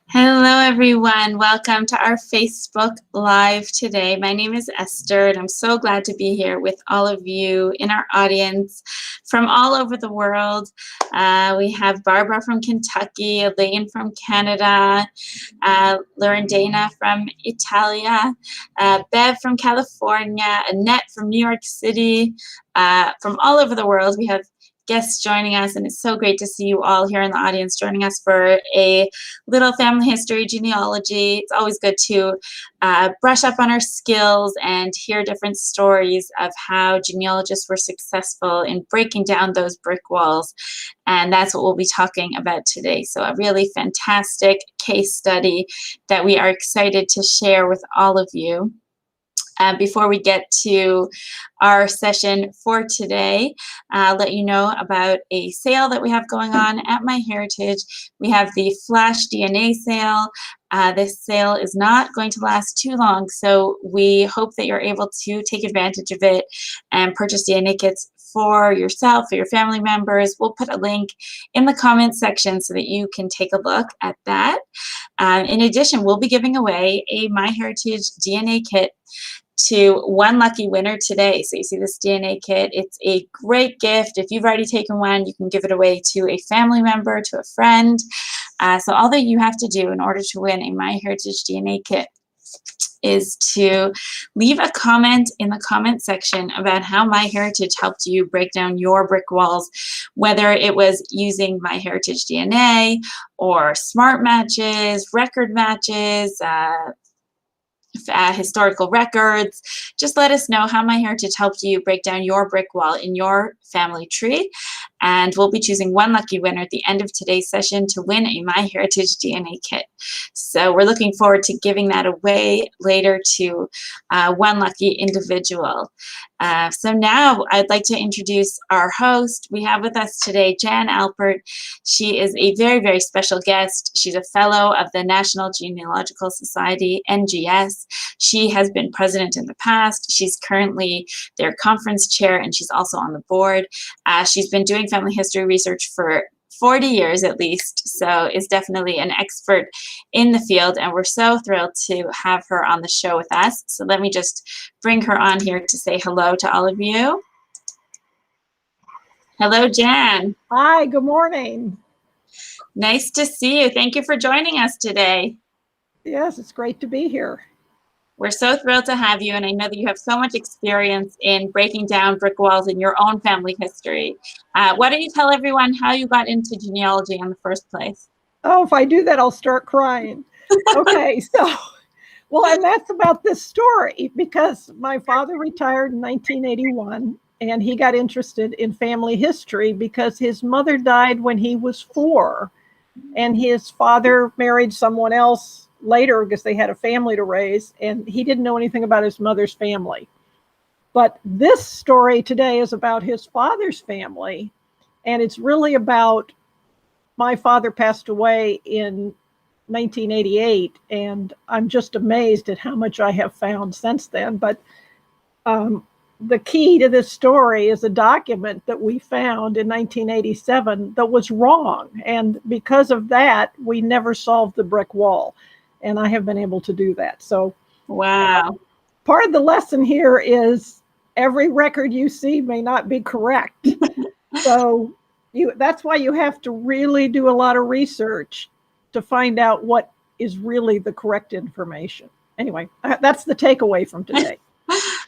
Hello, everyone. Welcome to our Facebook Live today. My name is Esther, and I'm so glad to be here with all of you in our audience from all over the world. We have Barbara from Kentucky, Elaine from Canada, Lorendana from Italia, Bev from California, Annette from New York City. From all over the world, we have guests joining us, and it's so great to see you all here in the audience joining us for a little family history genealogy. It's always good to brush up on our skills and hear different stories of how genealogists were successful in breaking down those brick walls, and that's what we'll be talking about today. So a really fantastic case study that we are excited to share with all of you. Before we get to our session for today, I'll let you know about a sale that we have going on at MyHeritage. We have the Flash DNA sale. This sale is not going to last too long, so we hope that you're able to take advantage of it and purchase DNA kits for yourself, for your family members. We'll put a link in the comments section so that you can take a look at that. In addition, we'll be giving away a MyHeritage DNA kit to one lucky winner today. So you see this DNA kit. It's a great gift. If you've already taken one, you can give it away to a family member, to a friend. So all that you have to do in order to win a MyHeritage DNA kit is to leave a comment in the comment section about how MyHeritage helped you break down your brick walls, whether it was using MyHeritage DNA or smart matches, record matches, historical records. Just let us know how MyHeritage helped you break down your brick wall in your family tree, and we'll be choosing one lucky winner at the end of today's session to win a MyHeritage DNA kit. So we're looking forward to giving that away later to one lucky individual. So now I'd like to introduce our host. We have with us today Jan Alpert. She is a very, very special guest. She's a fellow of the National Genealogical Society, NGS. She has been president in the past. She's currently their conference chair, and she's also on the board. She's been doing family history research for 40 years at least, so is definitely an expert in the field, and we're so thrilled to have her on the show with us. So let me just bring her on here to say hello to all of you. Hello, Jan. Hi, good morning. Nice to see you. Thank you for joining us today. Yes, it's great to be here. We're so thrilled to have you, and I know that you have so much experience in breaking down brick walls in your own family history. Why don't you tell everyone how you got into genealogy in the first place? Oh, if I do that, I'll start crying. Okay, well, and that's about this story, because my father retired in 1981, and he got interested in family history because his mother died when he was 4, and his father married someone else later because they had a family to raise, and he didn't know anything about his mother's family. But this story today is about his father's family, and it's really about my father passed away in 1988, and I'm just amazed at how much I have found since then. But the key to this story is a document that we found in 1987 that was wrong, and because of that, we never solved the brick wall. And I have been able to do that. So, wow. Part of the lesson here is every record you see may not be correct. So that's why you have to really do a lot of research to find out what is really the correct information. Anyway, that's the takeaway from today.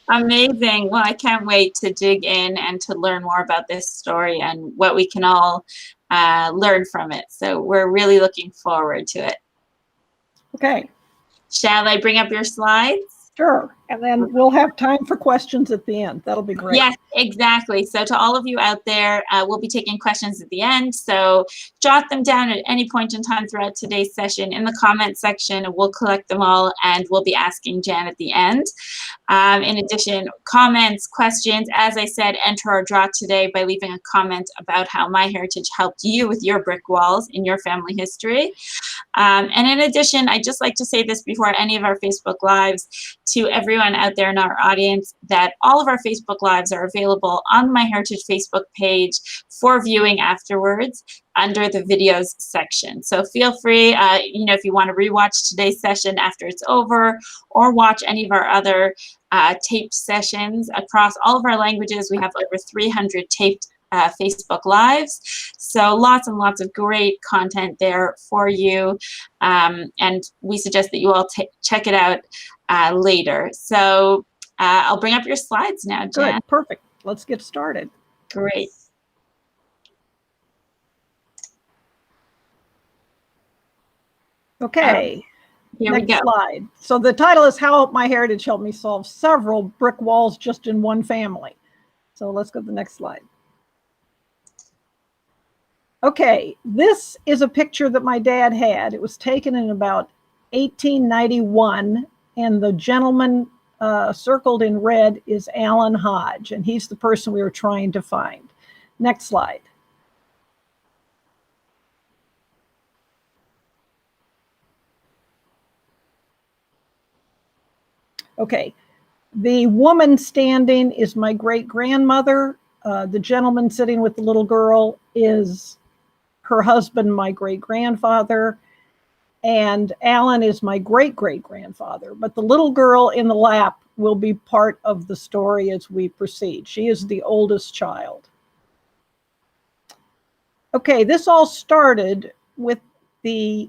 Amazing. Well, I can't wait to dig in and to learn more about this story and what we can all learn from it. So we're really looking forward to it. Okay. Shall I bring up your slides? Sure. And then we'll have time for questions at the end. That'll be great. Yes, exactly. So to all of you out there, we'll be taking questions at the end. So jot them down at any point in time throughout today's session in the comment section, and we'll collect them all, and we'll be asking Jan at the end. In addition, comments, questions, as I said, enter our draw today by leaving a comment about how MyHeritage helped you with your brick walls in your family history. And in addition, I'd just like to say this before any of our Facebook Lives to everyone everyone out there in our audience that all of our Facebook Lives are available on the MyHeritage Facebook page for viewing afterwards under the videos section. So feel free, if you want to rewatch today's session after it's over, or watch any of our other taped sessions across all of our languages. We have over 300 taped Facebook Lives. So lots and lots of great content there for you. And we suggest that you all check it out later. So I'll bring up your slides now, Jan. Good, perfect. Let's get started. Great. Okay. Here we go. Slide. So the title is How MyHeritage Helped Me Solve Several Brick Walls Just in One Family. So let's go to the next slide. Okay, this is a picture that my dad had. It was taken in about 1891, and the gentleman circled in red is Alan Hodge, and he's the person we were trying to find. Next slide. Okay, the woman standing is my great-grandmother. The gentleman sitting with the little girl is her husband, my great-grandfather, and Alan is my great-great-grandfather. But the little girl in the lap will be part of the story as we proceed. She is the oldest child. Okay, this all started with the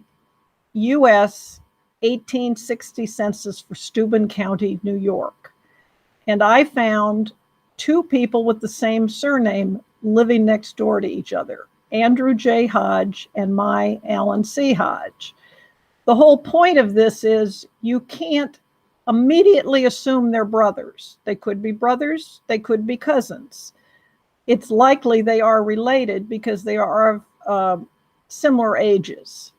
U.S. 1860 census for Steuben County, New York. And I found two people with the same surname living next door to each other, Andrew J. Hodge and my Alan C. Hodge. The whole point of this is you can't immediately assume they're brothers. They could be brothers, they could be cousins. It's likely they are related because they are of similar ages.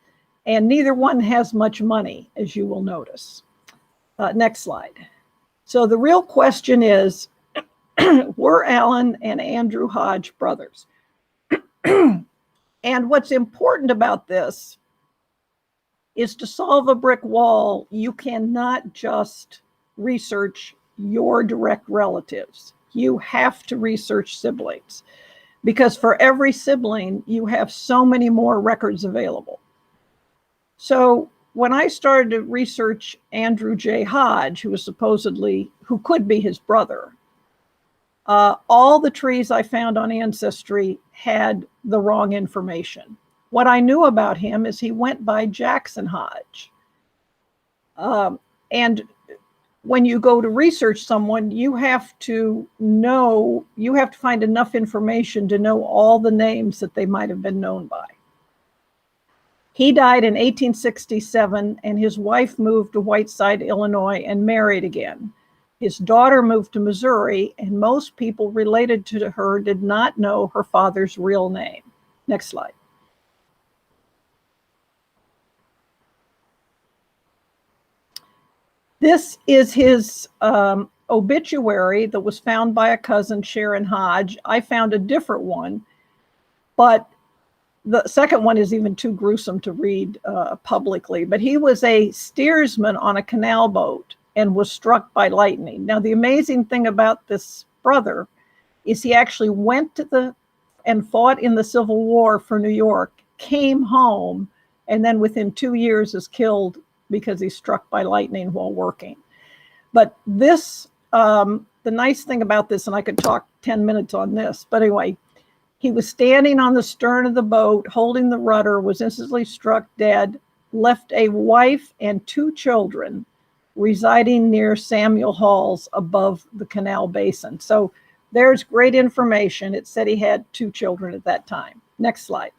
And neither one has much money, as you will notice. Next slide. So the real question is, were Alan and Andrew Hodge brothers? And what's important about this is to solve a brick wall, you cannot just research your direct relatives. You have to research siblings, because for every sibling, you have so many more records available. So when I started to research Andrew J. Hodge, who could be his brother, all the trees I found on Ancestry had the wrong information. What I knew about him is he went by Jackson Hodge. And when you go to research someone, you have to find enough information to know all the names that they might have been known by. He died in 1867, and his wife moved to Whiteside, Illinois, and married again. His daughter moved to Missouri, and most people related to her did not know her father's real name. Next slide. This is his obituary that was found by a cousin, Sharon Hodge. I found a different one, but the second one is even too gruesome to read publicly. But he was a steersman on a canal boat and was struck by lightning. Now, the amazing thing about this brother is he actually went and fought in the Civil War for New York, came home, and then within 2 years is killed because he's struck by lightning while working. But this, the nice thing about this, and I could talk 10 minutes on this, but anyway, he was standing on the stern of the boat, holding the rudder, was instantly struck dead, left a wife and 2 children residing near Samuel Halls above the canal basin. So there's great information. It said he had 2 children at that time. Next slide.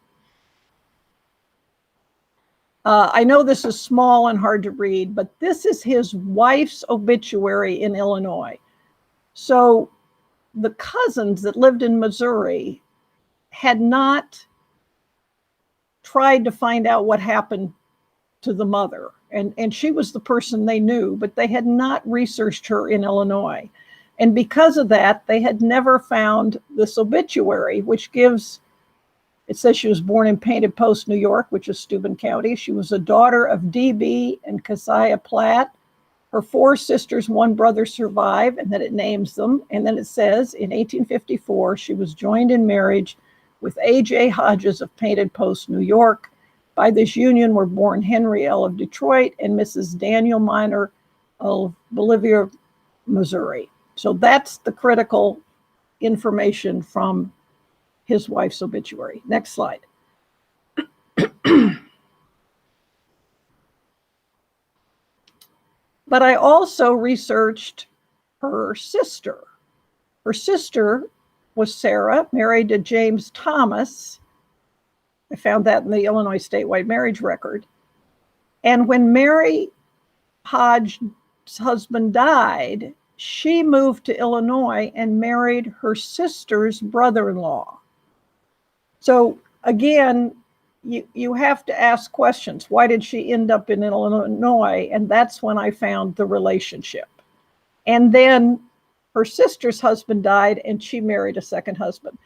I know this is small and hard to read, but this is his wife's obituary in Illinois. So the cousins that lived in Missouri had not tried to find out what happened to the mother. And she was the person they knew, but they had not researched her in Illinois. And because of that, they had never found this obituary, which gives, it says she was born in Painted Post, New York, which is Steuben County. She was a daughter of D.B. and Keziah Platt. Her 4 sisters, 1 brother survive, and then it names them. And then it says in 1854, she was joined in marriage with A.J. Hodges of Painted Post, New York. By this union were born Henry L. of Detroit and Mrs. Daniel Miner of Bolivia, Missouri. So that's the critical information from his wife's obituary. Next slide. But I also researched her sister. Her sister was Sarah, married to James Thomas. I found that in the Illinois statewide marriage record. And when Mary Hodge's husband died, she moved to Illinois and married her sister's brother-in-law. So again, you have to ask questions. Why did she end up in Illinois? And that's when I found the relationship. And then her sister's husband died and she married a second husband.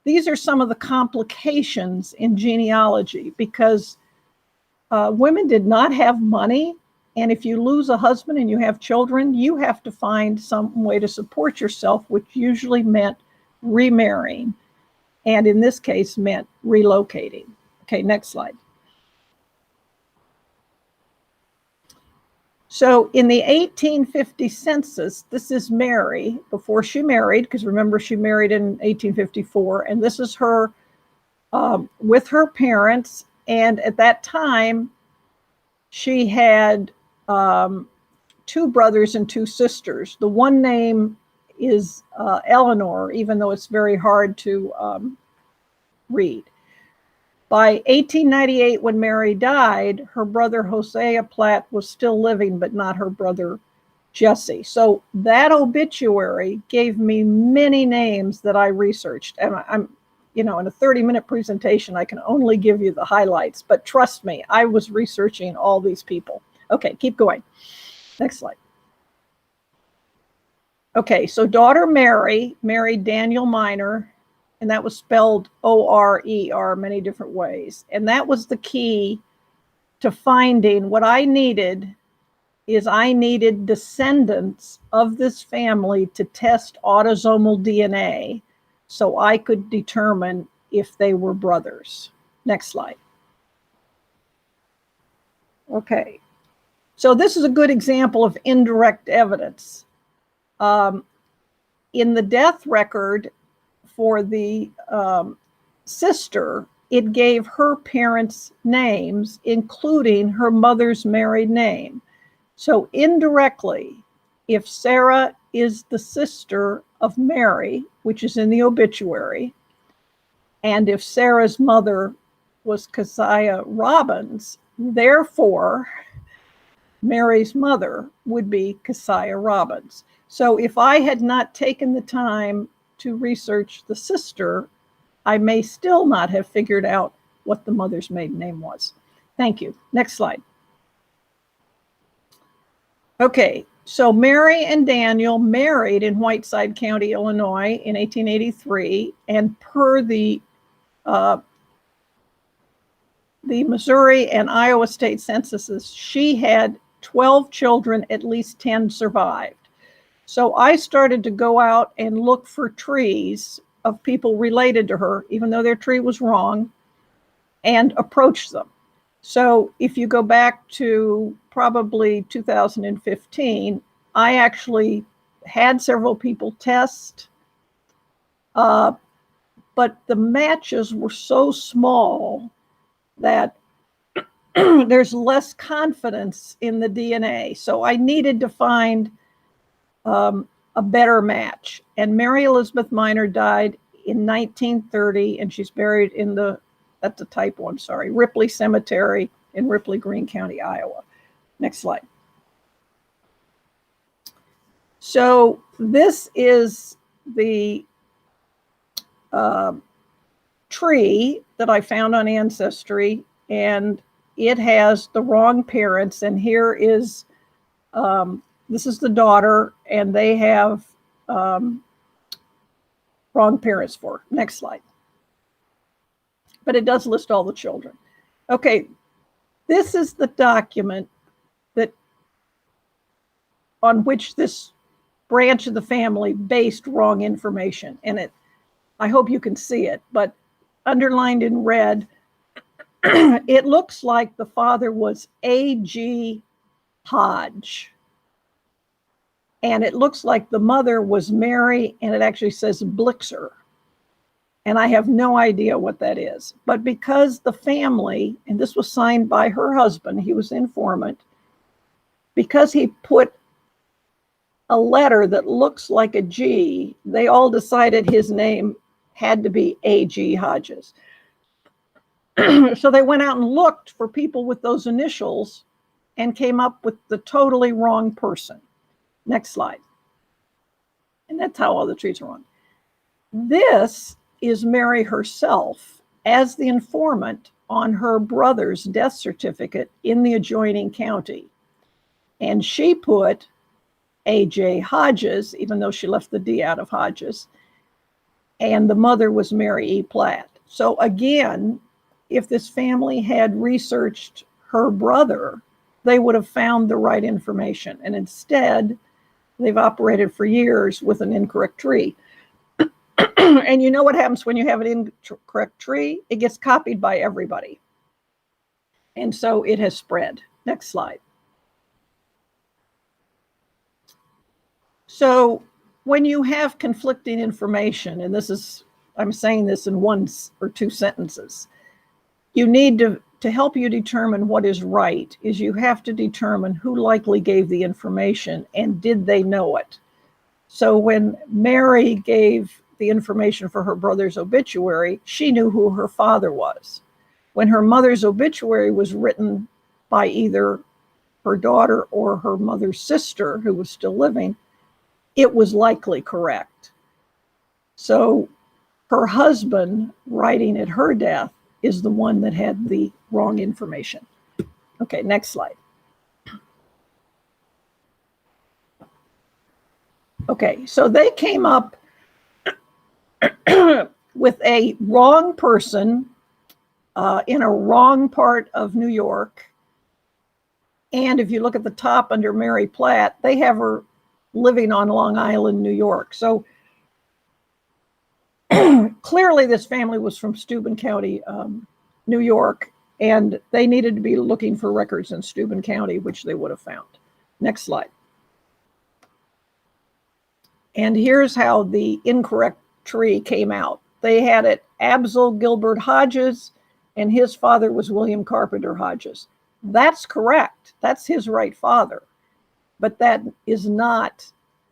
These are some of the complications in genealogy because women did not have money. And if you lose a husband and you have children, you have to find some way to support yourself, which usually meant remarrying. And in this case, meant relocating. Okay, next slide. So in the 1850 census, this is Mary before she married, because remember she married in 1854, and this is her with her parents. And at that time, she had 2 brothers and 2 sisters. The one name is Eleanor, even though it's very hard to read. By 1898, when Mary died, her brother Hosea Platt was still living, but not her brother Jesse. So that obituary gave me many names that I researched. And I'm, in a 30-minute presentation, I can only give you the highlights, but trust me, I was researching all these people. Okay, keep going. Next slide. Okay, so daughter Mary married Daniel Miner, and that was spelled O-R-E-R many different ways. And that was the key to finding what I needed is I needed descendants of this family to test autosomal DNA so I could determine if they were brothers. Next slide. Okay, so this is a good example of indirect evidence. In the death record for the sister, it gave her parents' names, including her mother's married name. So indirectly, if Sarah is the sister of Mary, which is in the obituary, and if Sarah's mother was Keziah Robbins, therefore, Mary's mother would be Keziah Robbins. So if I had not taken the time to research the sister, I may still not have figured out what the mother's maiden name was. Thank you. Next slide. Okay, so Mary and Daniel married in Whiteside County, Illinois in 1883, and per the Missouri and Iowa state censuses, she had 12 children, at least 10 survived. So I started to go out and look for trees of people related to her, even though their tree was wrong, and approach them. So if you go back to probably 2015, I actually had several people test, but the matches were so small that there's less confidence in the DNA. So I needed to find a better match. And Mary Elizabeth Miner died in 1930, and she's buried in that's a typo, I'm sorry, Ripley Cemetery in Ripley, Greene County, Iowa. Next slide. So this is the tree that I found on Ancestry, and it has the wrong parents. And here is, this is the daughter, and they have wrong parents for her. Next slide. But it does list all the children. Okay, this is the document that on which this branch of the family based wrong information. And I hope you can see it, but underlined in red, it looks like the father was A.G. Hodge. And it looks like the mother was Mary, and it actually says Blixer. And I have no idea what that is. But because the family, and this was signed by her husband, he was the informant, because he put a letter that looks like a G, they all decided his name had to be A.G. Hodges. So they went out and looked for people with those initials and came up with the totally wrong person. Next slide. And that's how all the trees are wrong. This is Mary herself as the informant on her brother's death certificate in the adjoining county. And she put A.J. Hodges, even though she left the D out of Hodges, and the mother was Mary E. Platt. So again, if this family had researched her brother, they would have found the right information. And instead, they've operated for years with an incorrect tree. And you know what happens when you have an incorrect tree? It gets copied by everybody. And so it has spread. Next slide. So when you have conflicting information, and I'm saying this in 1 or 2 sentences, you need to help you determine what is right, is you have to determine who likely gave the information and did they know it. So when Mary gave the information for her brother's obituary, she knew who her father was. When her mother's obituary was written by either her daughter or her mother's sister, who was still living, it was likely correct. So her husband, writing at her death, is the one that had the wrong information. Okay, next slide. Okay, so they came up with a wrong person in a wrong part of New York. And if you look at the top under Mary Platt, they have her living on Long Island, New York. So clearly this family was from Steuben County, New York, and they needed to be looking for records in Steuben County, which they would have found. Next slide. And here's how the incorrect tree came out. They had it Absol Gilbert Hodges, and his father was William Carpenter Hodges. That's correct. That's his right father. But that is not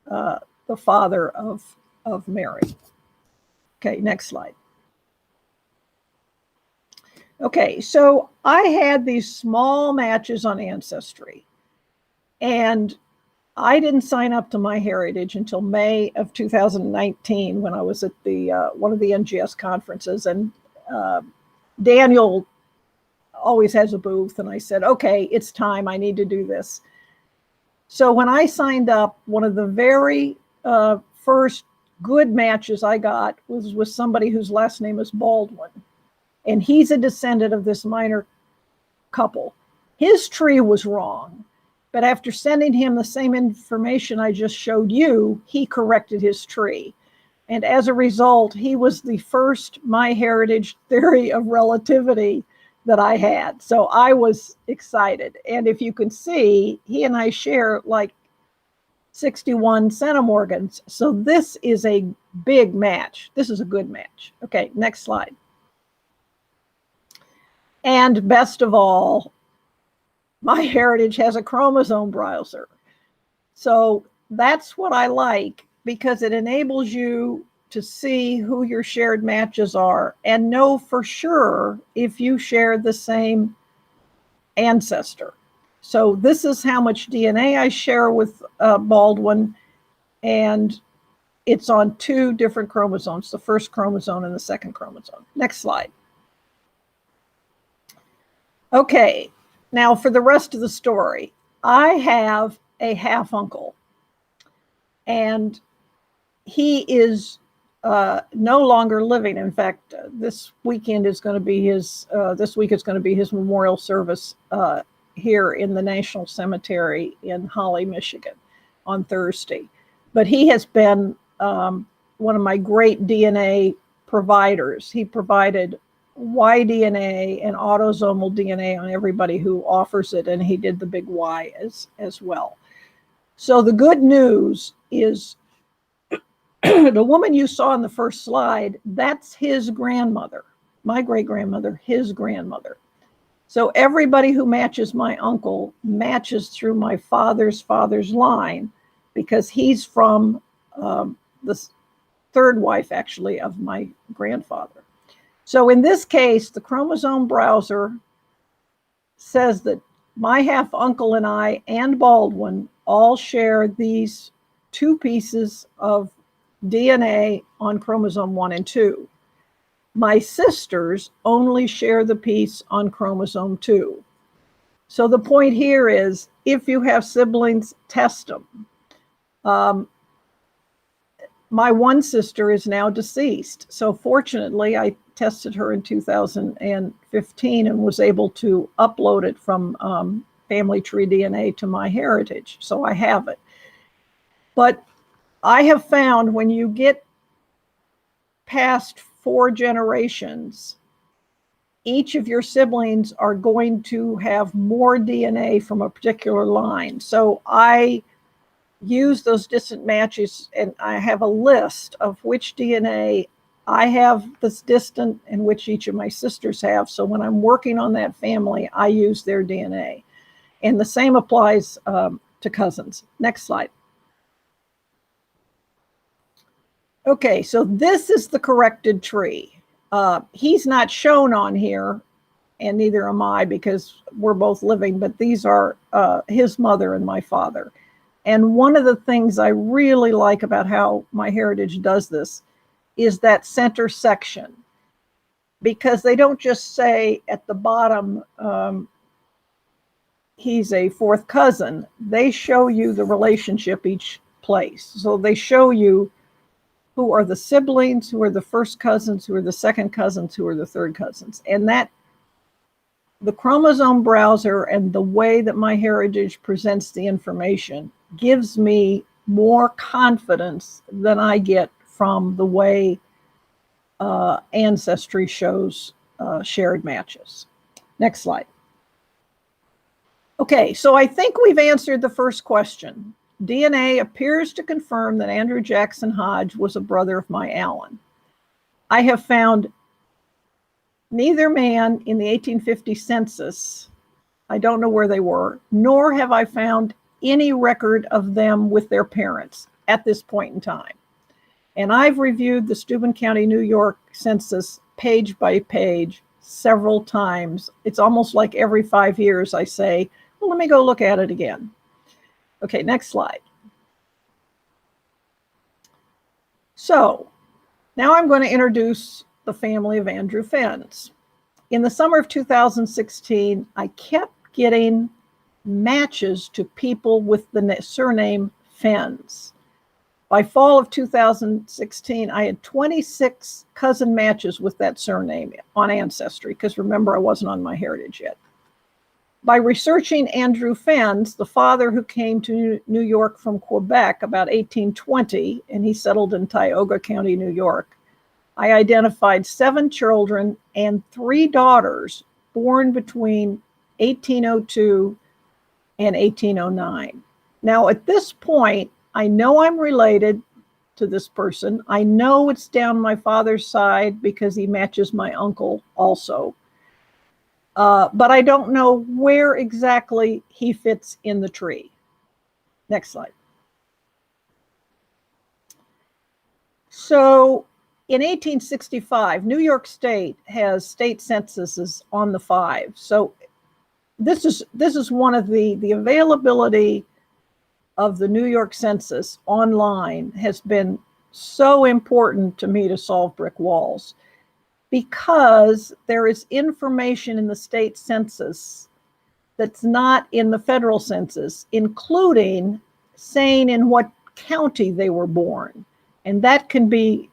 the father of Mary. Okay, next slide. Okay, so I had these small matches on Ancestry, and I didn't sign up to MyHeritage until May of 2019 when I was at the one of the NGS conferences, and Daniel always has a booth, and I said, okay, it's time, I need to do this. So when I signed up, one of the very first good matches I got was with somebody whose last name is Baldwin. And he's a descendant of this minor couple. His tree was wrong, but after sending him the same information I just showed you, he corrected his tree. And as a result, he was the first MyHeritage theory of relativity that I had. So I was excited. And if you can see, he and I share like 61 centimorgans. So this is a big match. This is a good match. Okay, next slide. And best of all, MyHeritage has a chromosome browser. So that's what I like, because it enables you to see who your shared matches are and know for sure if you share the same ancestor. So this is how much DNA I share with Baldwin, and it's on 2 different chromosomes, the first chromosome and the second chromosome. Next slide. Okay, now for the rest of the story, I have a half uncle, and he is no longer living. In fact, this weekend is going to be his. This week is going to be his memorial service here in the National Cemetery in Holly, Michigan. on Thursday. But he has been one of my great DNA providers. He provided Y-DNA and autosomal DNA on everybody who offers it, and he did the big Y as well. So the good news is the woman you saw in the first slide, that's his grandmother, my great-grandmother, his grandmother. So everybody who matches my uncle matches through my father's line, because he's from the third wife, actually, of my grandfather. So in this case, the chromosome browser says that my half uncle and I and Baldwin all share these 2 pieces of DNA on chromosome 1 and 2. My sisters only share the piece on chromosome 2. So the point here is, if you have siblings, test them. My one sister is now deceased. So fortunately, I tested her in 2015 and was able to upload it from Family Tree DNA to MyHeritage. So I have it. But I have found when you get past 4 generations, each of your siblings are going to have more DNA from a particular line. So I use those distant matches, and I have a list of which DNA I have this distant and which each of my sisters have. So when I'm working on that family, I use their DNA. And the same applies to cousins. Next slide. Okay, so this is the corrected tree. He's not shown on here, and neither am I, because we're both living, but these are his mother and my father. And one of the things I really like about how MyHeritage does this is that center section, because they don't just say at the bottom, he's a 4th cousin. They show you the relationship each place. So they show you who are the siblings, who are the 1st cousins, who are the 2nd cousins, who are the 3rd cousins. And that the chromosome browser and the way that MyHeritage presents the information gives me more confidence than I get from the way Ancestry shows shared matches. Next slide. Okay, so I think we've answered the first question. DNA appears to confirm that Andrew Jackson Hodge was a brother of my Alan. I have found neither man in the 1850 census, I don't know where they were, nor have I found any record of them with their parents at this point in time. And I've reviewed the Steuben County, New York census page by page several times. It's almost like every 5 years I say, well, let me go look at it again. Okay, next slide. So now I'm going to introduce the family of Andrew Fenns. In the summer of 2016, I kept getting matches to people with the surname Fenns. By fall of 2016, I had 26 cousin matches with that surname on Ancestry, because remember, I wasn't on MyHeritage yet. By researching Andrew Fenns, the father who came to New York from Quebec about 1820, and he settled in Tioga County, New York, I identified 7 children and 3 daughters born between 1802 and 1809. Now, at this point, I know I'm related to this person. I know it's down my father's side because he matches my uncle also. But I don't know where exactly he fits in the tree. Next slide. So in 1865, New York State has state censuses on the 5. So this is one of the availability of the New York Census online has been so important to me to solve brick walls, because there is information in the state census that's not in the federal census, including saying in what county they were born. And that can be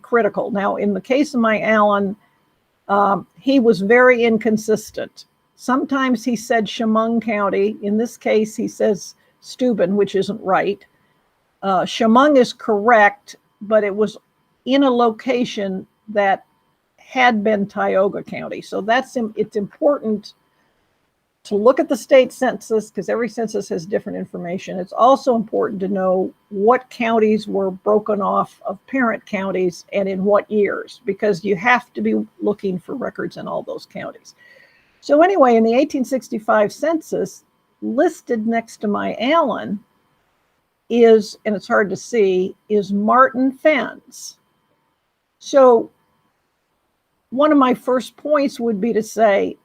critical. Now, in the case of my Alan, he was very inconsistent. Sometimes he said Chemung County. In this case, he says Steuben, which isn't right. Chemung is correct, but it was in a location that had been Tioga County. So it's important to look at the state census because every census has different information. It's also important to know what counties were broken off of parent counties and in what years, because you have to be looking for records in all those counties. So anyway, in the 1865 census, listed next to my Allen is, and it's hard to see, is Martin Fenn's. So one of my first points would be to say,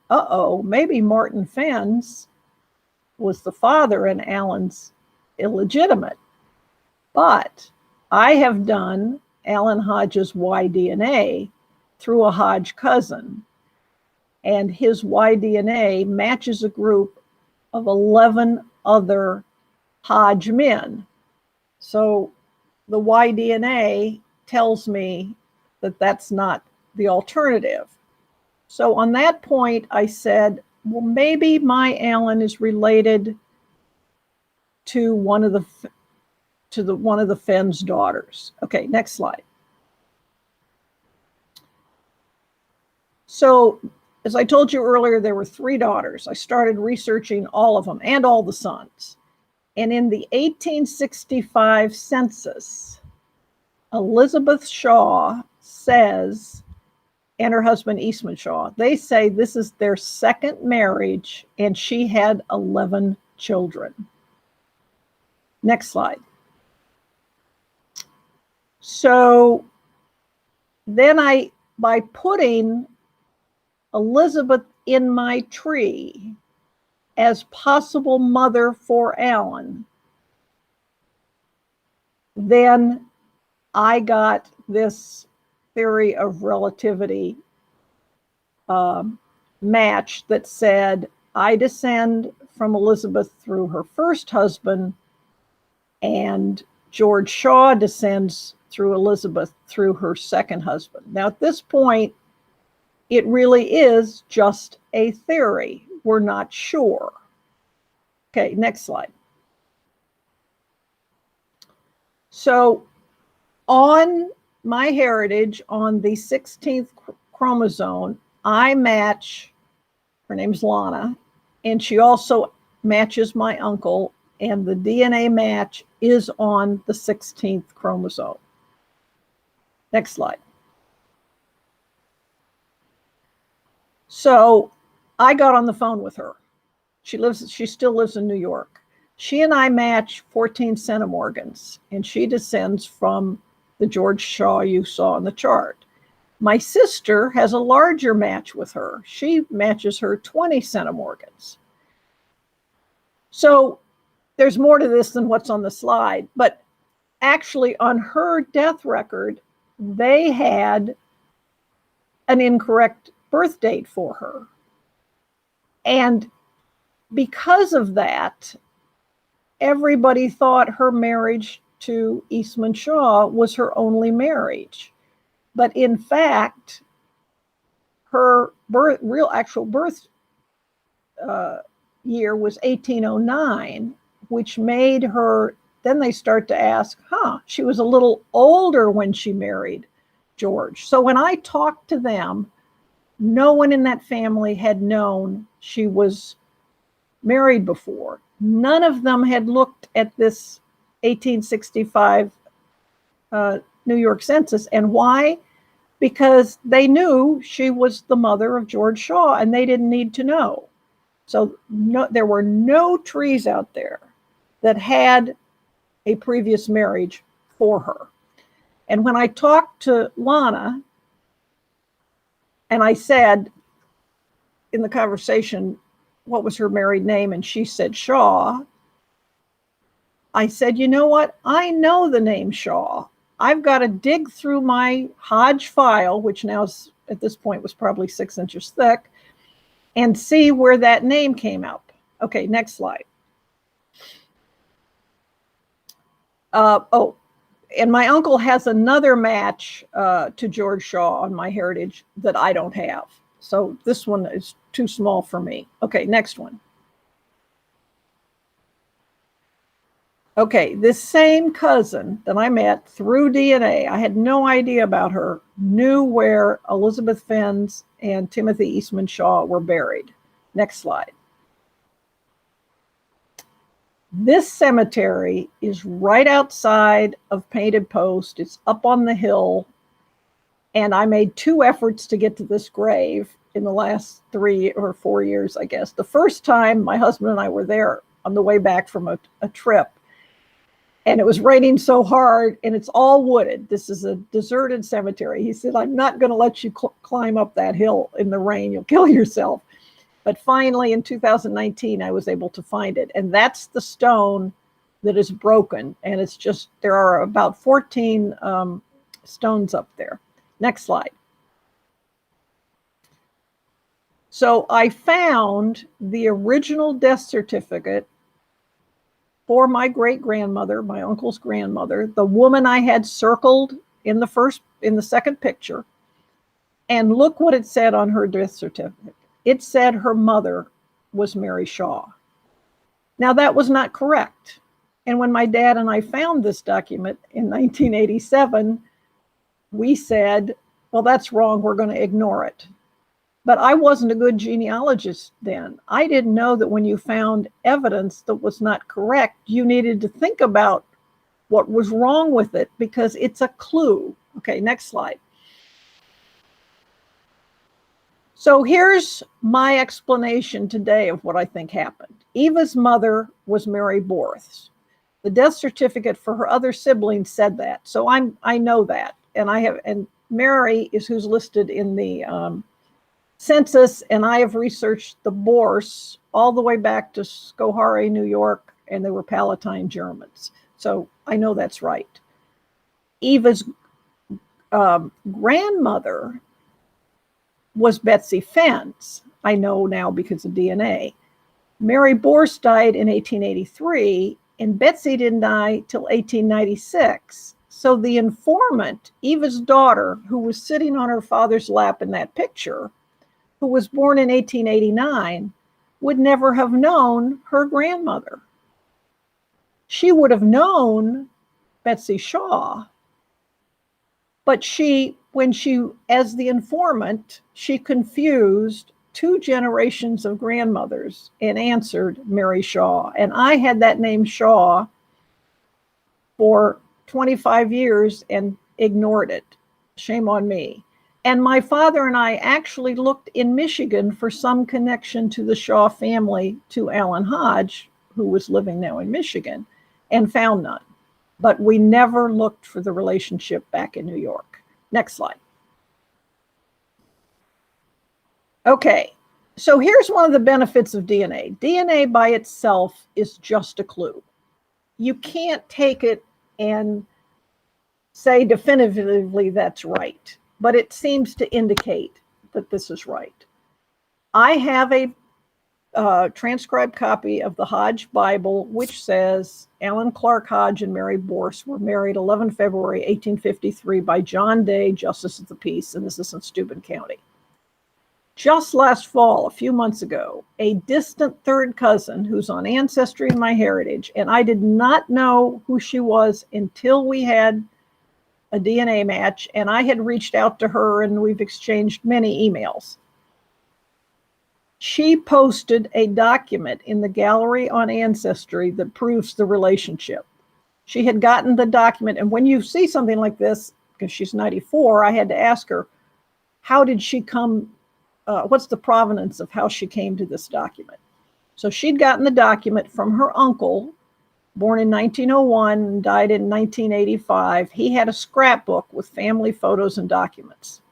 maybe Martin Fenn's was the father and Allen's illegitimate. But I have done Allen Hodge's Y-DNA through a Hodge cousin, and his Y-DNA matches a group of 11 other Hodge men. So the Y-DNA tells me that that's not the alternative. So on that point, I said, well, maybe my Allen is related to one of the Fenn's daughters. Okay, next slide. So as I told you earlier, there were 3 daughters. I started researching all of them and all the sons. And in the 1865 census, Elizabeth Shaw says, and her husband Eastman Shaw, they say this is their second marriage and she had 11 children. Next slide. So then by putting Elizabeth in my tree as possible mother for Allen, then I got this theory of relativity match that said I descend from Elizabeth through her first husband, and George Shaw descends through Elizabeth through her second husband. Now, at this point, it really is just a theory. We're not sure. Okay, next slide. So on MyHeritage, on the 16th chromosome, I match, her name's Lana, and she also matches my uncle, and the DNA match is on the 16th chromosome. Next slide. So I got on the phone with her. She still lives in New York. She and I match 14 centimorgans, and she descends from the George Shaw you saw on the chart. My sister has a larger match with her. She matches her 20 centimorgans. So there's more to this than what's on the slide, but actually on her death record, they had an incorrect birth date for her. And because of that, everybody thought her marriage to Eastman Shaw was her only marriage. But in fact, her actual birth year was 1809, which made her, then they start to ask, she was a little older when she married George. So when I talked to them, no one in that family had known she was married before. None of them had looked at this 1865 New York census. And why? Because they knew she was the mother of George Shaw, and they didn't need to know. So there were no trees out there that had a previous marriage for her. And when I talked to Lana, and I said in the conversation, what was her married name? And she said Shaw. I said, you know what? I know the name Shaw. I've got to dig through my Hodge file, which now is, at this point was probably 6 inches thick, and see where that name came up. Okay, next slide. And my uncle has another match to George Shaw on MyHeritage that I don't have. So this one is too small for me. Okay, next one. Okay, this same cousin that I met through DNA, I had no idea about her, knew where Elizabeth Fenn's and Timothy Eastman Shaw were buried. Next slide. This cemetery is right outside of Painted Post. It's up on the hill. And I made 2 efforts to get to this grave in the last 3 or 4 years, I guess. The first time, my husband and I were there on the way back from a trip. And it was raining so hard, and it's all wooded. This is a deserted cemetery. He said, I'm not going to let you climb up that hill in the rain. You'll kill yourself. But finally, in 2019, I was able to find it. And that's the stone that is broken. And it's just, there are about 14 stones up there. Next slide. So I found the original death certificate for my great-grandmother, my uncle's grandmother, the woman I had circled in the second picture. And look what it said on her death certificate. It said her mother was Mary Shaw. Now that was not correct. And when my dad and I found this document in 1987, we said, well, that's wrong. We're going to ignore it. But I wasn't a good genealogist then. I didn't know that when you found evidence that was not correct, you needed to think about what was wrong with it because it's a clue. Okay, next slide. So here's my explanation today of what I think happened. Eva's mother was Mary Borth. The death certificate for her other siblings said that. So I know that. And Mary is who's listed in the census, and I have researched the Boers all the way back to Schoharie, New York, and they were Palatine Germans. So I know that's right. Eva's grandmother was Betsy Fenn's. I know now because of DNA. Mary Borst died in 1883, and Betsy didn't die till 1896. So the informant, Eva's daughter, who was sitting on her father's lap in that picture, who was born in 1889, would never have known her grandmother. She would have known Betsy Shaw, but as the informant, she confused 2 generations of grandmothers and answered Mary Shaw. And I had that name Shaw for 25 years and ignored it. Shame on me. And my father and I actually looked in Michigan for some connection to the Shaw family, to Alan Hodge, who was living now in Michigan, and found none. But we never looked for the relationship back in New York. Next slide. Okay, so here's one of the benefits of DNA. DNA by itself is just a clue. You can't take it and say definitively that's right, but it seems to indicate that this is right. I have a transcribed copy of the Hodge Bible, which says Alan Clark Hodge and Mary Borst were married 11 February 1853 by John Day, Justice of the Peace, and this is in Steuben County. Just last fall, a few months ago, a distant third cousin who's on Ancestry and MyHeritage, and I did not know who she was until we had a DNA match, and I had reached out to her and we've exchanged many emails. She posted a document in the gallery on Ancestry that proves the relationship. She had gotten the document, and when you see something like this, because she's 94, I had to ask her, how did she come, what's the provenance of how she came to this document? So she'd gotten the document from her uncle, born in 1901 and died in 1985. He had a scrapbook with family photos and documents.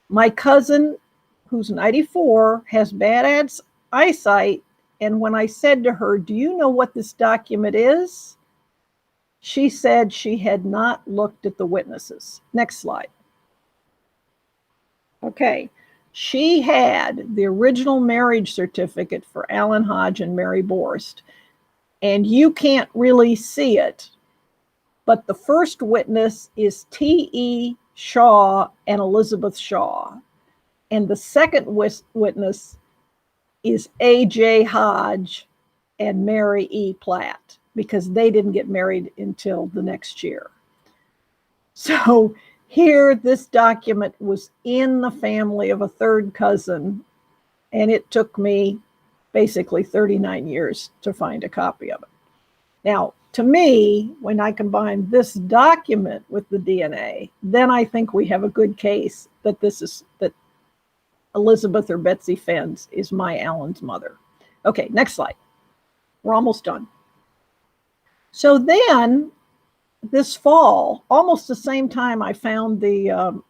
My cousin, who's 94, has bad eyesight, and when I said to her, do you know what this document is? She said she had not looked at the witnesses. Next slide. Okay, she had the original marriage certificate for Alan Hodge and Mary Borst, and you can't really see it, but the first witness is T.E. Shaw and Elizabeth Shaw. And the second witness is A.J. Hodge and Mary E. Platt. because they didn't get married until the next year. So here, this document was in the family of a third cousin, and it took me basically 39 years to find a copy of it. Now, to me, when I combine this document with the DNA, then I think we have a good case that that Elizabeth or Betsy Fenn's is my Alan's mother. Okay, next slide. We're almost done. So then, this fall, almost the same time I found the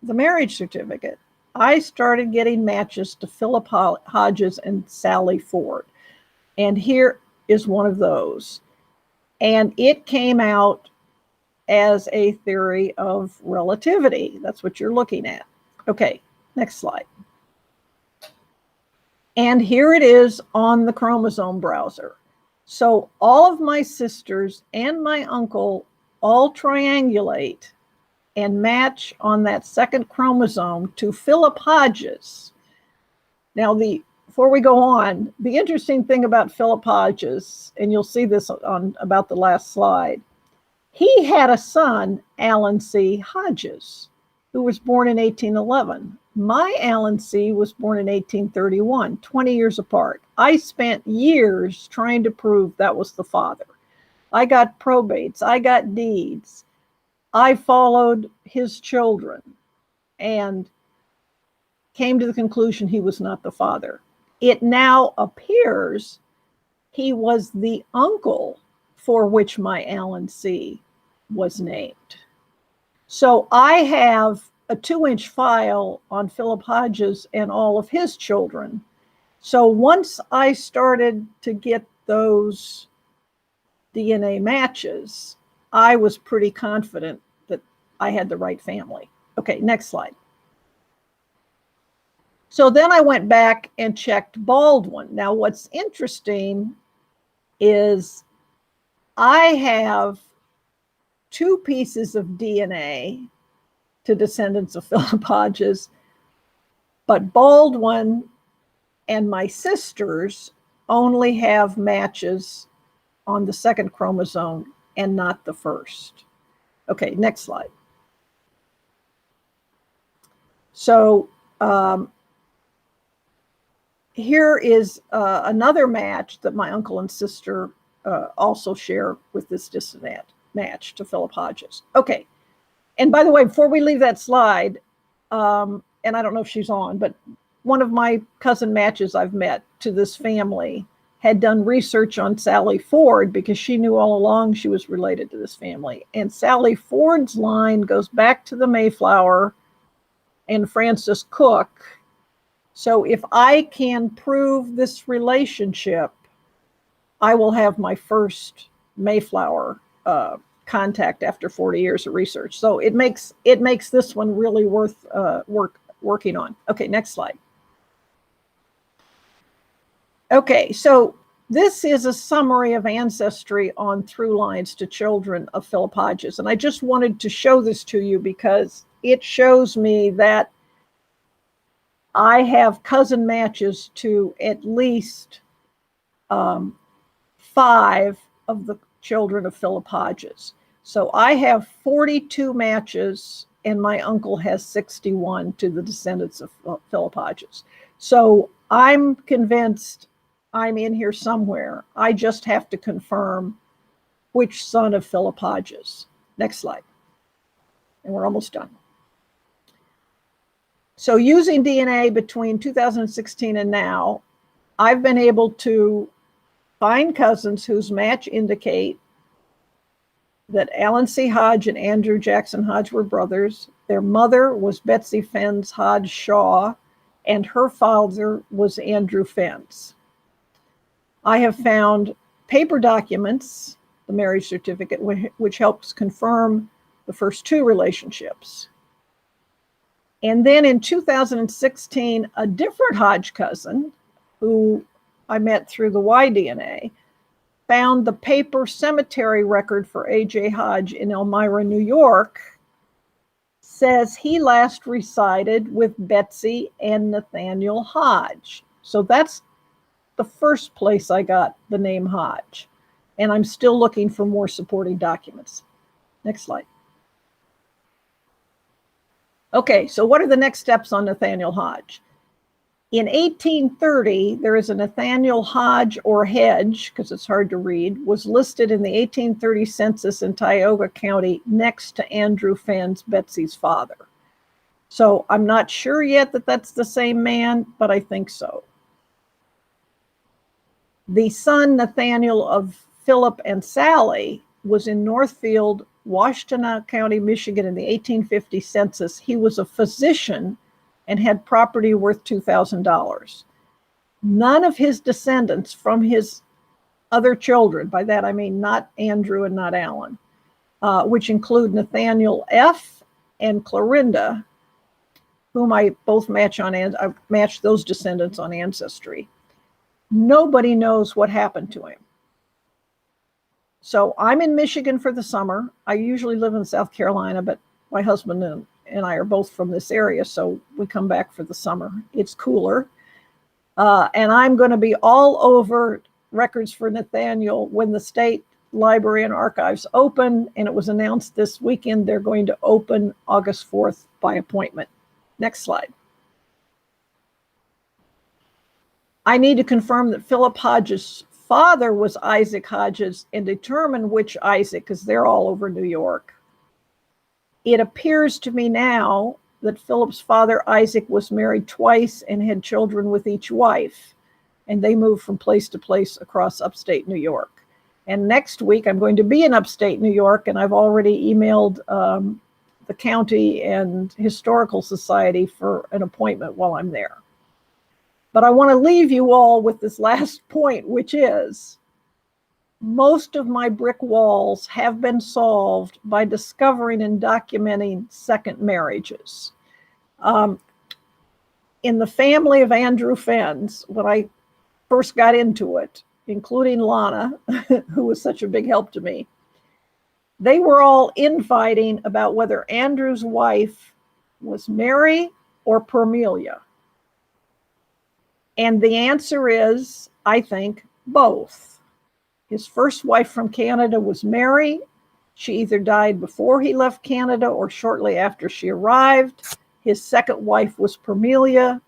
marriage certificate, I started getting matches to Philip Hodges and Sally Ford. And here is one of those. And it came out as a theory of relativity. That's what you're looking at. Okay, next slide. And here it is on the chromosome browser. So all of my sisters and my uncle all triangulate and match on that second chromosome to Philip Hodges. Now, before we go on, the interesting thing about Philip Hodges, and you'll see this on about the last slide, he had a son, Alan C. Hodges, who was born in 1811. My Alan C. was born in 1831, 20 years apart. I spent years trying to prove that was the father. I got probates, I got deeds. I followed his children and came to the conclusion he was not the father. It now appears he was the uncle for which my Alan C. was named. So I have a 2-inch file on Philip Hodges and all of his children. So once I started to get those DNA matches, I was pretty confident that I had the right family. Okay, next slide. So then I went back and checked Baldwin. Now, what's interesting is I have 2 pieces of DNA to descendants of Philip Hodges, but Baldwin and my sisters only have matches on the second chromosome and not the first. Okay, next slide. So here is another match that my uncle and sister also share with this distant match to Philip Hodges. Okay, and by the way, before we leave that slide, and I don't know if she's on, but one of my cousin matches I've met to this family had done research on Sally Ford because she knew all along she was related to this family. And Sally Ford's line goes back to the Mayflower and Francis Cook. So if I can prove this relationship, I will have my first Mayflower contact after 40 years of research. So it makes this one really worth working on. Okay, next slide. Okay, so this is a summary of ancestry on through lines to children of Philip Hodges. And I just wanted to show this to you because it shows me that I have cousin matches to at least 5 of the children of Philip Hodges. So I have 42 matches and my uncle has 61 to the descendants of Philip Hodges. So I'm convinced I'm in here somewhere. I just have to confirm which son of Philip Hodges. Next slide. And we're almost done. So using DNA between 2016 and now, I've been able to find cousins whose match indicate that Alan C. Hodge and Andrew Jackson Hodge were brothers. Their mother was Betsy Fenn's Hodge Shaw, and her father was Andrew Fenn's. I have found paper documents, the marriage certificate, which helps confirm the first 2 relationships. And then in 2016, a different Hodge cousin, who I met through the Y-DNA, found the paper cemetery record for A.J. Hodge in Elmira, New York, says he last resided with Betsy and Nathaniel Hodge. So that's the first place I got the name Hodge. And I'm still looking for more supporting documents. Next slide. Okay, so what are the next steps on Nathaniel Hodge? In 1830, there is a Nathaniel Hodge or Hedge, because it's hard to read, was listed in the 1830 census in Tioga County next to Andrew Fenn's Betsy's father. So I'm not sure yet that that's the same man, but I think so. The son, Nathaniel, of Philip and Sally, was in Northfield, Washtenaw County, Michigan in the 1850 census. He was a physician and had property worth $2,000. None of his descendants from his other children, by that I mean not Andrew and not Alan, which include Nathaniel F. and Clorinda, whom I both match on, I matched those descendants on Ancestry. Nobody knows what happened to him. So I'm in Michigan for the summer. I usually live in South Carolina, but my husband and I are both from this area, so we come back for the summer. It's cooler. And I'm going to be all over records for Nathaniel when the State Library and Archives open, and it was announced this weekend they're going to open August 4th by appointment. Next slide. I need to confirm that Philip Hodges' father was Isaac Hodges and determine which Isaac, because they're all over New York. It appears to me now that Philip's father, Isaac, was married twice and had children with each wife, and they moved from place to place across upstate New York. And next week, I'm going to be in upstate New York, and I've already emailed the county and historical society for an appointment while I'm there. But I want to leave you all with this last point, which is most of my brick walls have been solved by discovering and documenting second marriages. In the family of Andrew Fenn's, when I first got into it, including Lana, who was such a big help to me, they were all infighting about whether Andrew's wife was Mary or Permelia. And the answer is, I think, both. His first wife from Canada was Mary. She either died before he left Canada or shortly after she arrived. His second wife was Permelia.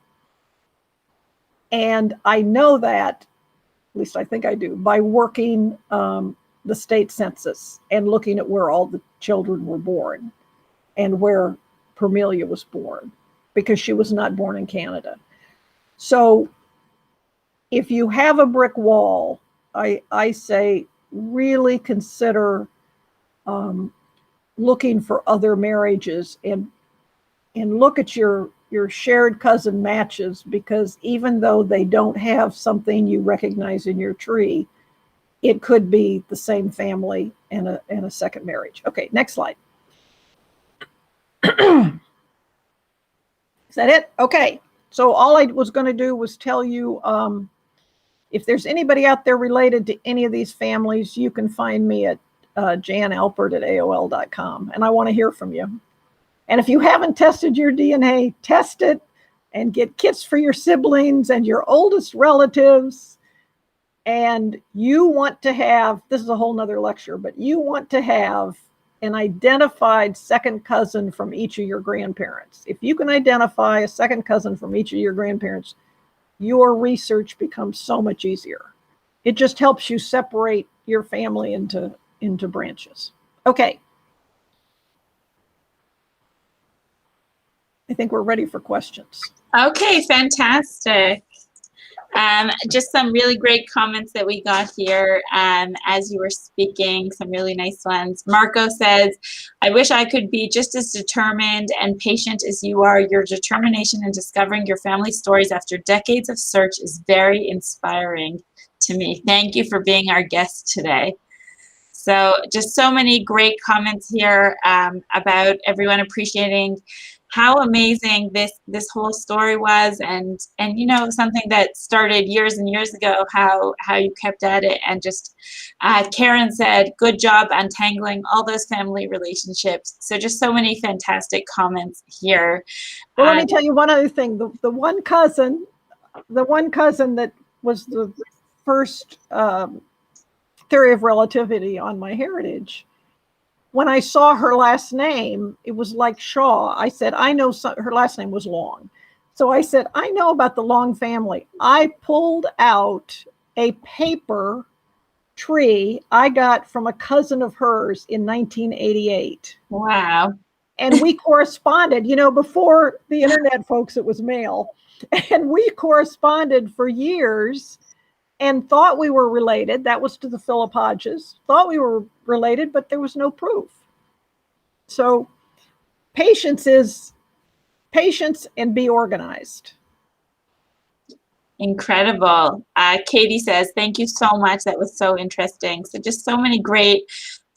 And I know that, at least I think I do, by working the state census and looking at where all the children were born and where Permelia was born, because she was not born in Canada. So if you have a brick wall, I say really consider looking for other marriages and look at your shared cousin matches, because even though they don't have something you recognize in your tree, it could be the same family and a second marriage. Okay, next slide. Is that it? Okay. So all I was going to do was tell you, if there's anybody out there related to any of these families, you can find me at Jan Alpert at AOL.com. And I want to hear from you. And if you haven't tested your DNA, test it and get kits for your siblings and your oldest relatives. And you want to have, this is a whole nother lecture, but you want to have an identified second cousin from each of your grandparents. If you can identify a second cousin from each of your grandparents, your research becomes so much easier. It just helps you separate your family into branches. Okay. I think we're ready for questions. Okay, fantastic. Just some really great comments that we got here as you were speaking, some really nice ones. Marco says, I wish I could be just as determined and patient as you are. Your determination in discovering your family stories after decades of search is very inspiring to me. Thank you for being our guest today. So just so many great comments here about everyone appreciating how amazing this whole story was, and you know, something that started years and years ago, how you kept at it. And just Karen said, good job untangling all those family relationships. So just so many fantastic comments here. Well, let me tell you one other thing. The one cousin that was the first theory of relativity on MyHeritage. When I saw her last name, it was like Shaw. I said, I know her last name was Long. So I said, I know about the Long family. I pulled out a paper tree I got from a cousin of hers in 1988. Wow. And we corresponded, before the internet, folks, it was mail. And we corresponded for years and thought we were related. That was to the Philip Hodges. Thought we were related, but there was no proof. So patience and be organized. Incredible. Katie says, thank you so much. That was so interesting. So just so many great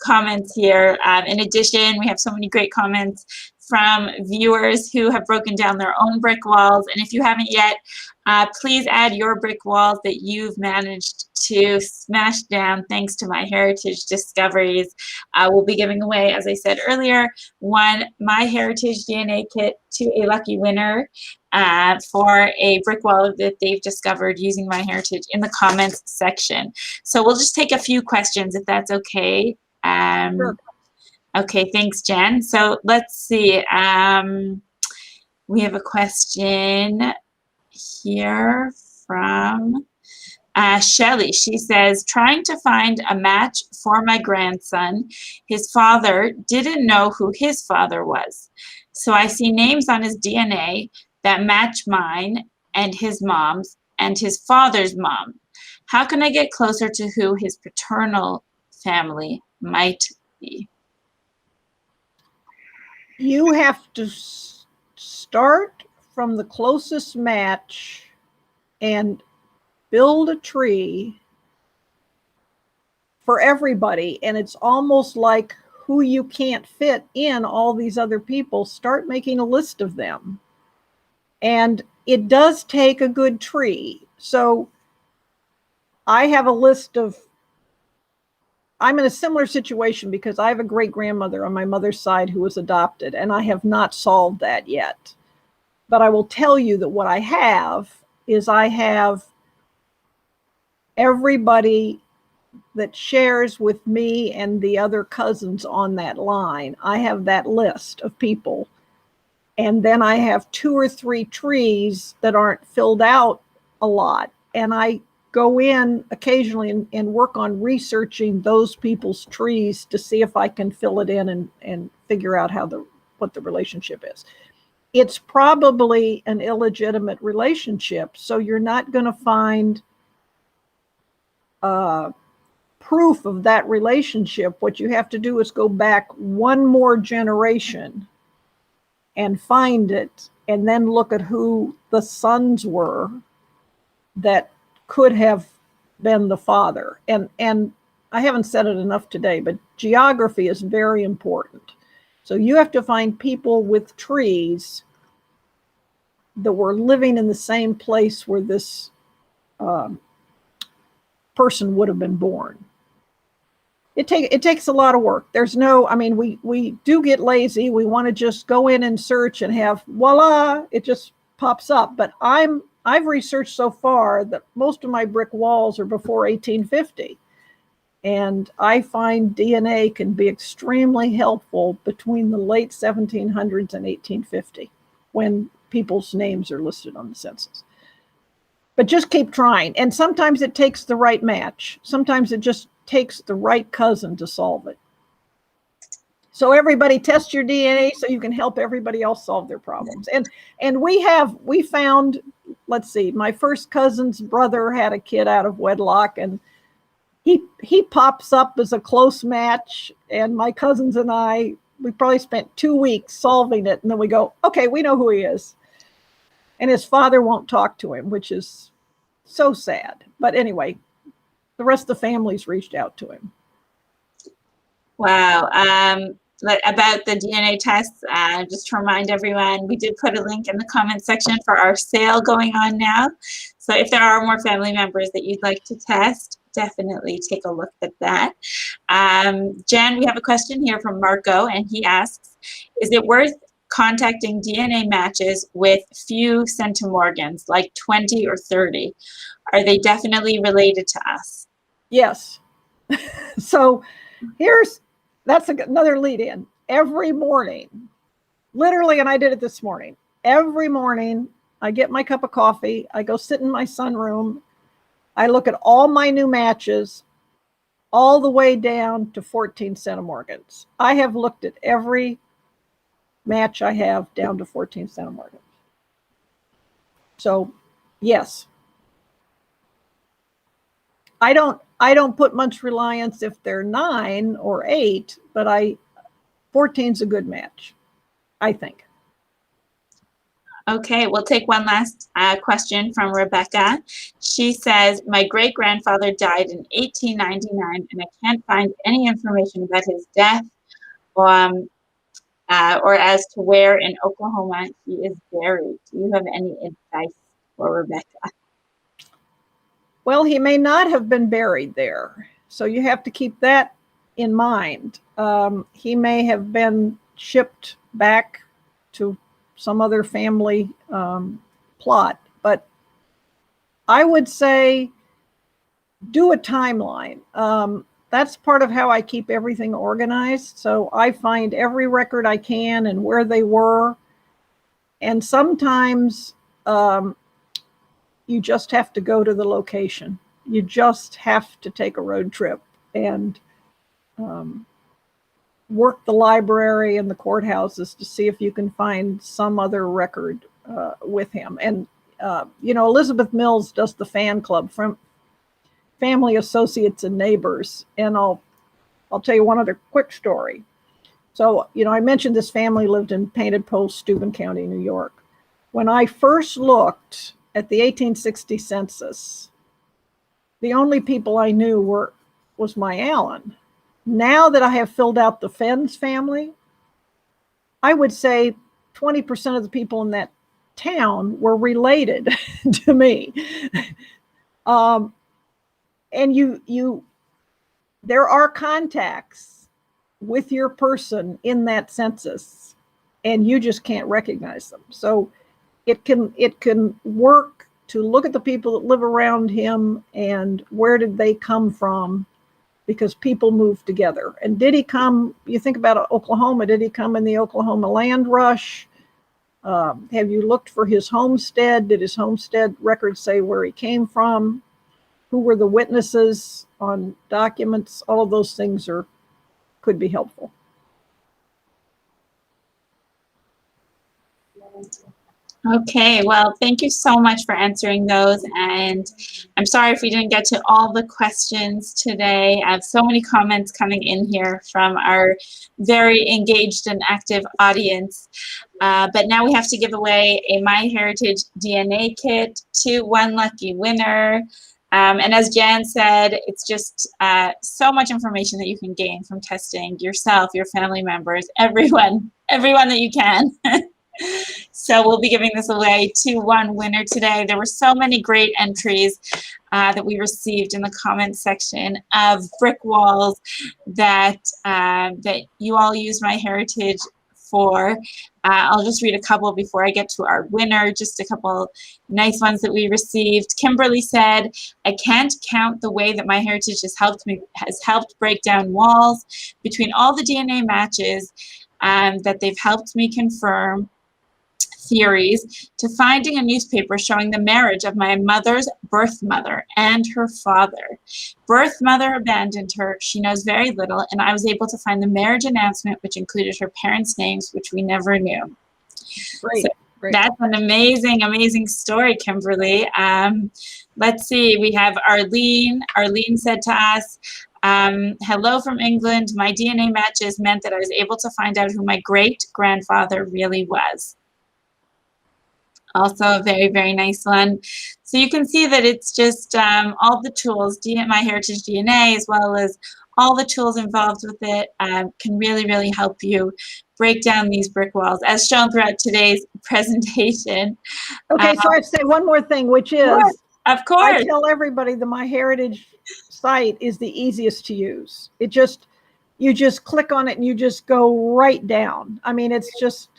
comments here. In addition, we have so many great comments from viewers who have broken down their own brick walls. And if you haven't yet, please add your brick walls that you've managed to smash down thanks to MyHeritage discoveries. We'll be giving away, as I said earlier, one MyHeritage DNA kit to a lucky winner for a brick wall that they've discovered using MyHeritage in the comments section. So we'll just take a few questions if that's okay. Sure. Okay, thanks, Jen. So let's see. We have a question here from Shelly. She says, trying to find a match for my grandson. His father didn't know who his father was. So I see names on his DNA that match mine and his mom's and his father's mom. How can I get closer to who his paternal family might be? You have to start from the closest match and build a tree for everybody. And it's almost like who you can't fit in all these other people. Start making a list of them. And it does take a good tree. So I have a list of, I'm in a similar situation because I have a great grandmother on my mother's side who was adopted, and I have not solved that yet. But I will tell you that what I have is I have everybody that shares with me and the other cousins on that line. I have that list of people. And then I have 2 or 3 trees that aren't filled out a lot. And I go in occasionally and work on researching those people's trees to see if I can fill it in and figure out what the relationship is. It's probably an illegitimate relationship, so you're not going to find proof of that relationship. What you have to do is go back one more generation and find it, and then look at who the sons were that could have been the father. And I haven't said it enough today, but geography is very important. So you have to find people with trees that were living in the same place where this person would have been born. It takes a lot of work. There's no, I mean, we do get lazy. We want to just go in and search and have, voila, it just pops up. But I've researched so far that most of my brick walls are before 1850. And I find DNA can be extremely helpful between the late 1700s and 1850 when people's names are listed on the census. But just keep trying. And sometimes it takes the right match. Sometimes it just takes the right cousin to solve it. So everybody test your DNA so you can help everybody else solve their problems. And we found, let's see, my first cousin's brother had a kid out of wedlock, and he pops up as a close match. And my cousins and I, we probably spent 2 weeks solving it. And then we go, okay, we know who he is. And his father won't talk to him, which is so sad. But anyway, the rest of the family's reached out to him. Wow. About the DNA tests, just to remind everyone, we did put a link in the comment section for our sale going on now. So if there are more family members that you'd like to test, definitely take a look at that. Jen, we have a question here from Marco, and he asks, is it worth contacting DNA matches with few centimorgans, like 20 or 30. Are they definitely related to us? Yes. So that's another lead in. Every morning, literally, and I did it this morning, every morning I get my cup of coffee, I go sit in my sunroom, I look at all my new matches, all the way down to 14 centimorgans. I have looked at every match I have down to 14 centimorgans. So, yes. I don't put much reliance if they're 9 or 8, but 14's a good match, I think. Okay, we'll take one last question from Rebecca. She says, my great-grandfather died in 1899, and I can't find any information about his death or as to where in Oklahoma he is buried. Do you have any advice for Rebecca? Well, he may not have been buried there, so you have to keep that in mind. He may have been shipped back to some other family plot, but I would say do a timeline. That's part of how I keep everything organized. So I find every record I can and where they were. And sometimes you just have to go to the location. You just have to take a road trip and work the library and the courthouses to see if you can find some other record with him. And, Elizabeth Mills does the fan club from Family Associates and Neighbors. And I'll tell you one other quick story. So, I mentioned this family lived in Painted Post, Steuben County, New York. When I first looked at the 1860 census, the only people I knew was my Allen. Now that I have filled out the Fenn's family, I would say 20% of the people in that town were related to me. And there are contacts with your person in that census, and you just can't recognize them. So it can work to look at the people that live around him and where did they come from, because people move together. And did he come, you think about Oklahoma, did he come in the Oklahoma land rush? Have you looked for his homestead? Did his homestead records say where he came from? Who were the witnesses on documents? All of those things could be helpful. Okay, well, thank you so much for answering those. And I'm sorry if we didn't get to all the questions today. I have so many comments coming in here from our very engaged and active audience. But now we have to give away a MyHeritage DNA kit to one lucky winner. And as Jan said, it's just so much information that you can gain from testing yourself, your family members, everyone that you can. So we'll be giving this away to one winner today. There were so many great entries that we received in the comments section of brick walls that you all use MyHeritage for. I'll just read a couple before I get to our winner, just a couple nice ones that we received. Kimberly said, I can't count the way that MyHeritage has helped break down walls between all the DNA matches that they've helped me confirm theories to finding a newspaper showing the marriage of my mother's birth mother and her father. Birth mother abandoned her. She knows very little, and I was able to find the marriage announcement, which included her parents' names, which we never knew. Great. So Great. that's an amazing, amazing story, Kimberly. Let's see. We have Arlene. Arlene said to us, hello from England. My DNA matches meant that I was able to find out who my great-grandfather really was. Also a very, very nice one. So you can see that it's just all the tools, MyHeritage DNA, as well as all the tools involved with it can really, really help you break down these brick walls, as shown throughout today's presentation. Okay, so I have to say one more thing, which is, of course, I tell everybody the MyHeritage site is the easiest to use. You just click on it and you just go right down. I mean, it's just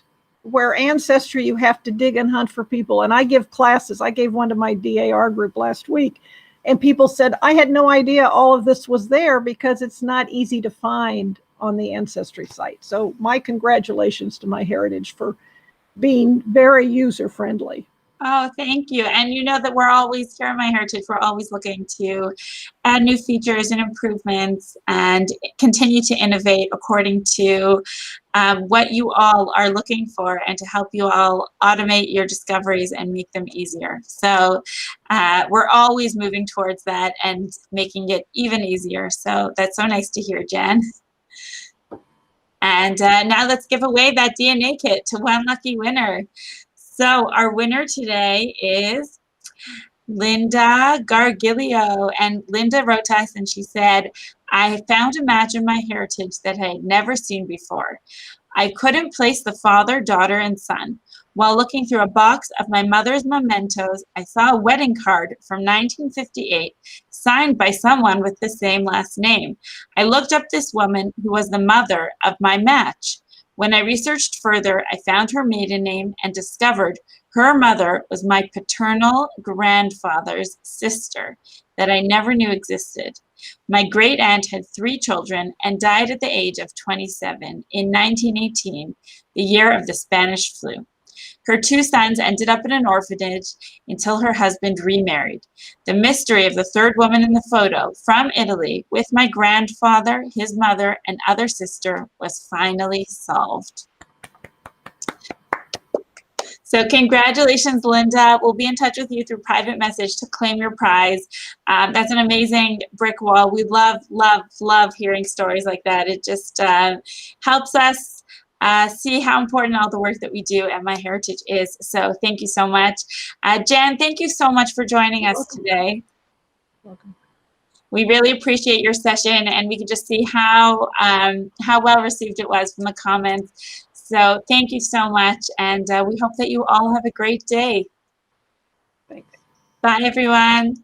where Ancestry, you have to dig and hunt for people. And I give classes. I gave one to my DAR group last week. And people said, I had no idea all of this was there because it's not easy to find on the Ancestry site. So my congratulations to MyHeritage for being very user-friendly. Oh, thank you. And you know that we're always here at MyHeritage, we're always looking to add new features and improvements and continue to innovate according to what you all are looking for and to help you all automate your discoveries and make them easier. So we're always moving towards that and making it even easier. So that's so nice to hear, Jen. And now let's give away that DNA kit to one lucky winner. So our winner today is Linda Gargilio. And Linda wrote to us and she said, I found a match in MyHeritage that I had never seen before. I couldn't place the father, daughter, and son. While looking through a box of my mother's mementos, I saw a wedding card from 1958 signed by someone with the same last name. I looked up this woman who was the mother of my match. When I researched further, I found her maiden name and discovered her mother was my paternal grandfather's sister that I never knew existed. My great aunt had 3 children and died at the age of 27 in 1918, the year of the Spanish flu. Her 2 sons ended up in an orphanage until her husband remarried. The mystery of the 3rd woman in the photo from Italy with my grandfather, his mother, and other sister was finally solved. So congratulations, Linda. We'll be in touch with you through private message to claim your prize. That's an amazing brick wall. We love, love, love hearing stories like that. It just helps us see how important all the work that we do at MyHeritage is. So thank you so much. Jen, thank you so much for joining us today. Welcome. We really appreciate your session, and we can just see how well received it was from the comments. So thank you so much, and we hope that you all have a great day. Thanks. Bye, everyone.